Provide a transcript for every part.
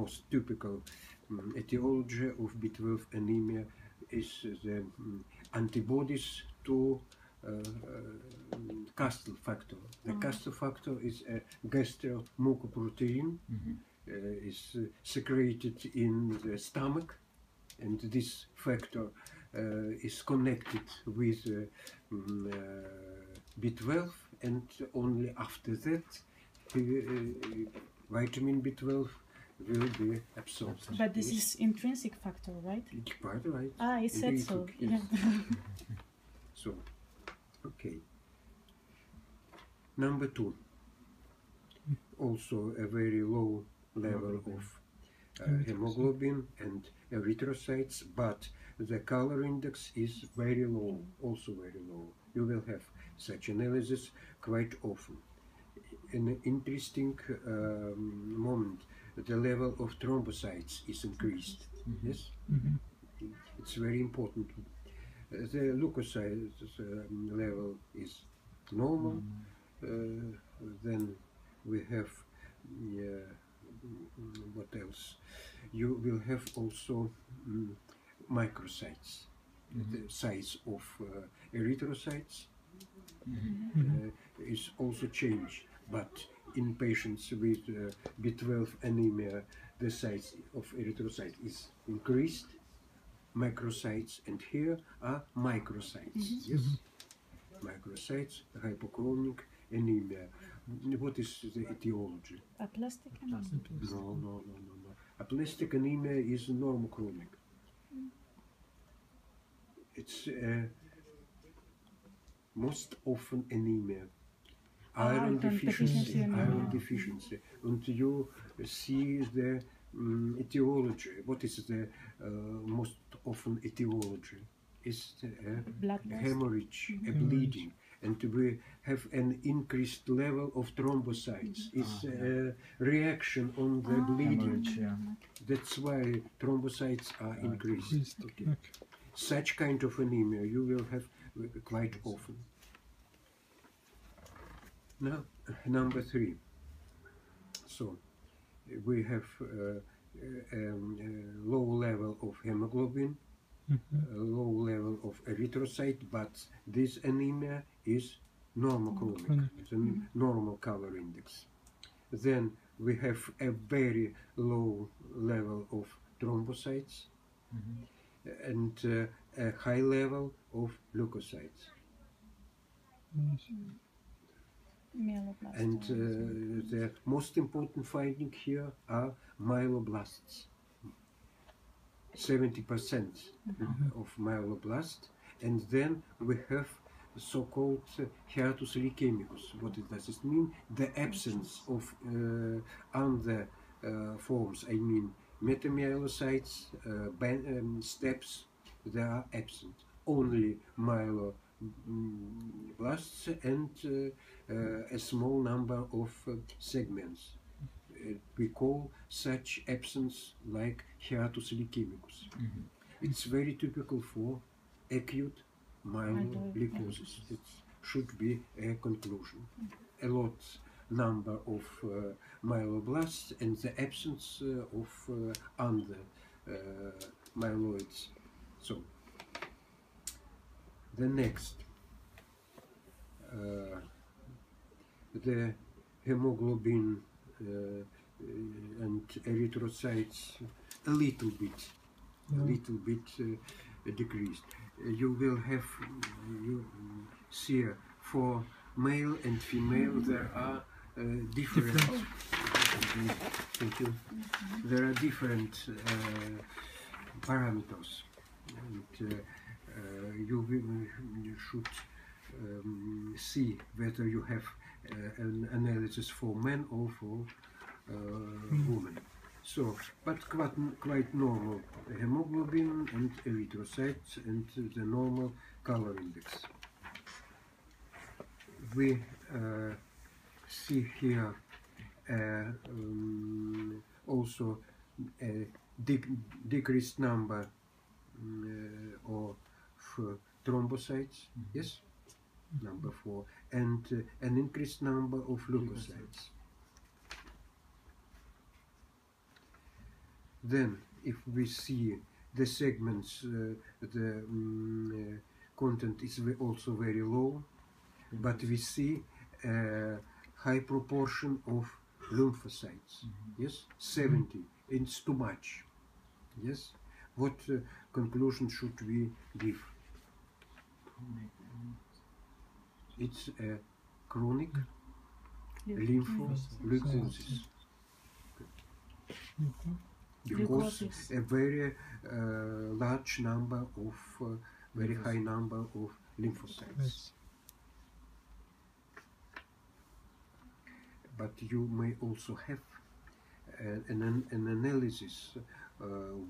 most typical etiology of B12 anemia is the antibodies to Castle factor. The Castle factor is a gastromucoprotein, is secreted in the stomach, and this factor is connected with B12, and only after that vitamin B12 will be absorbed. But this is intrinsic factor, right? Quite right. Ah, I said so. Yes. So, okay. Number 2, also a very low level of hemoglobin and erythrocytes, but the color index is very low, also very low. You will have such analysis quite often. An interesting moment, the level of thrombocytes is increased. Yes, it's very important. The leukocytes level is normal. Then we have what else? You will have also microcytes. The size of erythrocytes is also changed, but in patients with B12 anemia, the size of erythrocytes is increased, macrocytes, and here are microcytes. Yes, microcytes, hypochromic anemia. What is the etiology? Aplastic anemia. No. Aplastic anemia is normochromic. It's most often anemia. Iron deficiency. And you see the etiology. What is the most often etiology? Is hemorrhage, a bleeding, and we have an increased level of thrombocytes. It's a reaction on the bleeding. That's why thrombocytes are increased. Okay. Such kind of anemia you will have quite often. Now, number 3. So, we have a low level of hemoglobin, a low level of erythrocyte, but this anemia is normochromic, the normal color index. Then we have a very low level of thrombocytes and a high level of leukocytes. And the most important finding here are myeloblasts. 70% of myeloblasts, and then we have so-called hiatus leukemicus. What does it mean? The absence of other forms, I mean metamyelocytes, steps, they are absent. Only myeloblasts and a small number of segments. We call such absence like hiatus leukemicus. It's very typical for acute myeloleucosis. It should be a conclusion. A lot number of myeloblasts and the absence of other myeloids. So the next, the hemoglobin and erythrocytes a little bit decreased. You will have, you see, for male and female there are different. Thank you. There are different parameters, and you should see whether you have an analysis for men or for women. So, but quite normal hemoglobin and erythrocytes and the normal color index. We see here also a decreased number of thrombocytes, yes, number 4, and an increased number of leukocytes. Then, if we see the segments, the content is also very low, but we see a high proportion of lymphocytes. Yes, 70. It's too much. Yes. What conclusion should we give? It's a chronic lympholeucosis. Because a very large number of, very high number of lymphocytes. But you may also have an analysis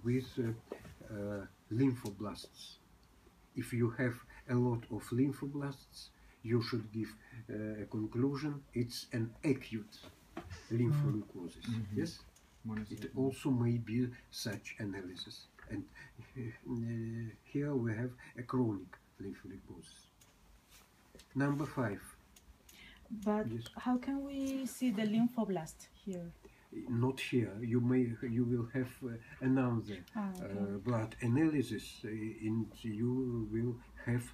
with lymphoblasts. If you have a lot of lymphoblasts, you should give a conclusion it's an acute lympholeucosis. Yes? It also may be such analysis. And here we have a chronic lympholeucosis. Number 5. But yes. How can we see the lymphoblast here? Not here. You will have another blood analysis, and you will have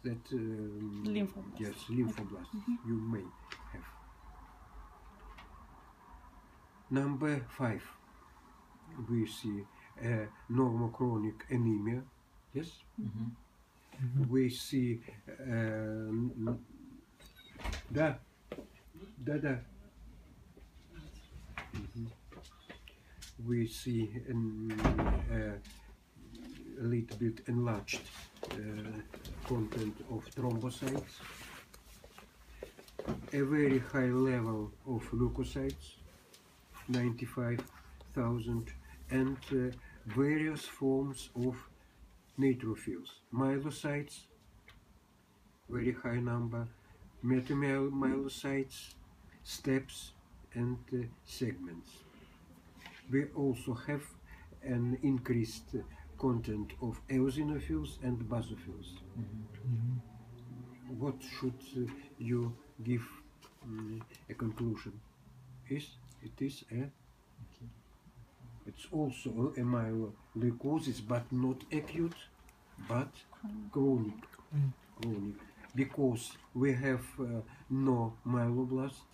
that lymphoblast. Yes, lymphoblast. You may have. Number 5. We see normochronic anemia. Yes. We see we see a little bit enlarged content of thrombocytes, a very high level of leukocytes, 95,000, and various forms of neutrophils, myelocytes, very high number, metamyelocytes, steps, and segments. We also have an increased content of eosinophils and basophils. What should you give a conclusion? It is it's also a myeloleucosis, but not acute, but chronic. Chronic, because we have no myeloblast,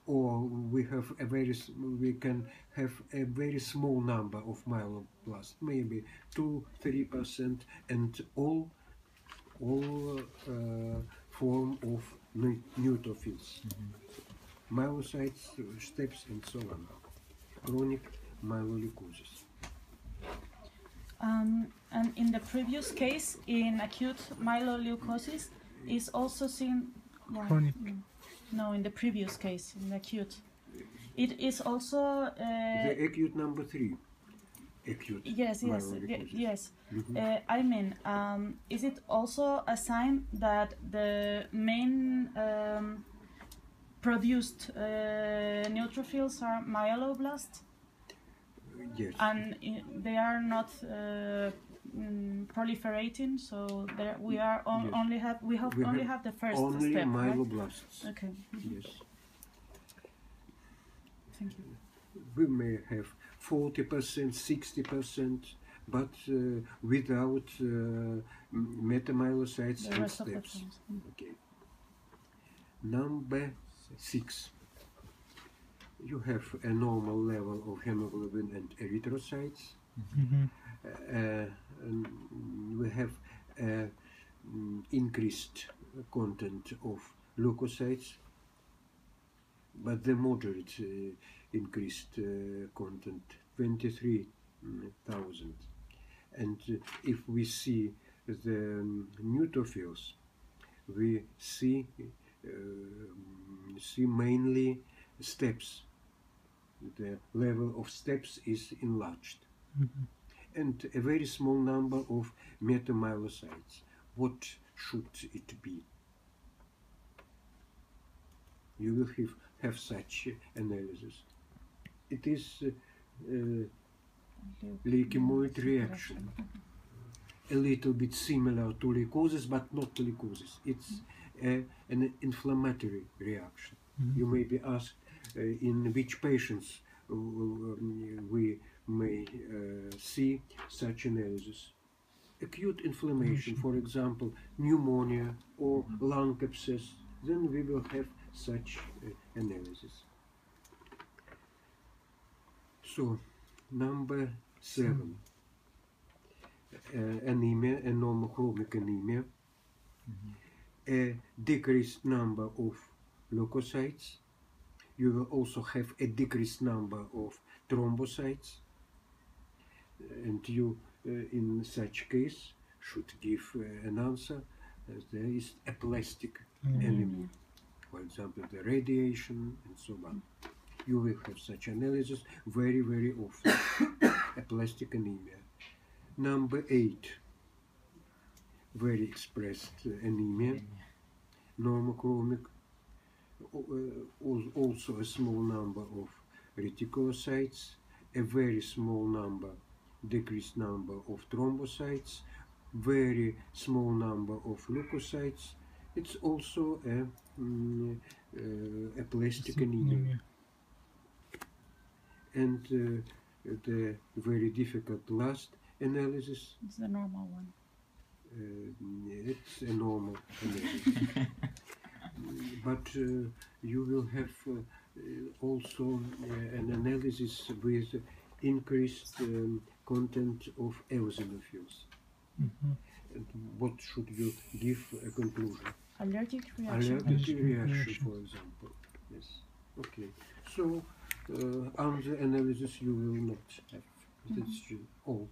or we can have a very small number of myeloblasts, maybe 2-3%, and all form of neutrophils, myelocytes, steps, and so on. Chronic myeloleucosis. And in the previous case, in acute myeloleucosis, is also seen. Chronic. No, in the previous case, in acute, it is also. The acute number 3. Acute. Yes. I mean, is it also a sign that the main produced neutrophils are myeloblasts? Yes. And they are not proliferating, so there we are only have the first only step. myeloblasts. Right? Okay. Yes. Thank you. We may have 40%, 60%, but without metamyelocytes The and rest of the steps. forms. Okay. Number 6. You have a normal level of hemoglobin and erythrocytes. We have increased content of leukocytes, but the moderate increased content, 23,000. And if we see the neutrophils, we see mainly steps. The level of steps is enlarged. And a very small number of metamyelocytes. What should it be? You will have such analysis. It is leukemoid reaction. A little bit similar to leukosis, but not leukosis. It's an inflammatory reaction. You may be asked in which patients we may see such analysis. Acute inflammation, for example, pneumonia or lung abscess, then we will have such analysis. So, number 7, anemia, a normochromic anemia, a decreased number of leukocytes. You will also have a decreased number of thrombocytes, and you, in such case, should give an answer as there is aplastic anemia. For example, the radiation and so on. You will have such analysis very, very often. Aplastic anemia. Number 8, very expressed anemia, normochromic, also a small number of reticulocytes, a very small number, decreased number of thrombocytes, very small number of leukocytes. It's also a aplastic anemia. And the very difficult last analysis. It's the normal one. It's a normal analysis. But you will have also an analysis with increased content of eosinophils. And what should you give a conclusion? Allergic reaction. Allergic reaction, for example. Yes. Okay. So, on the analysis you will not have. That's all.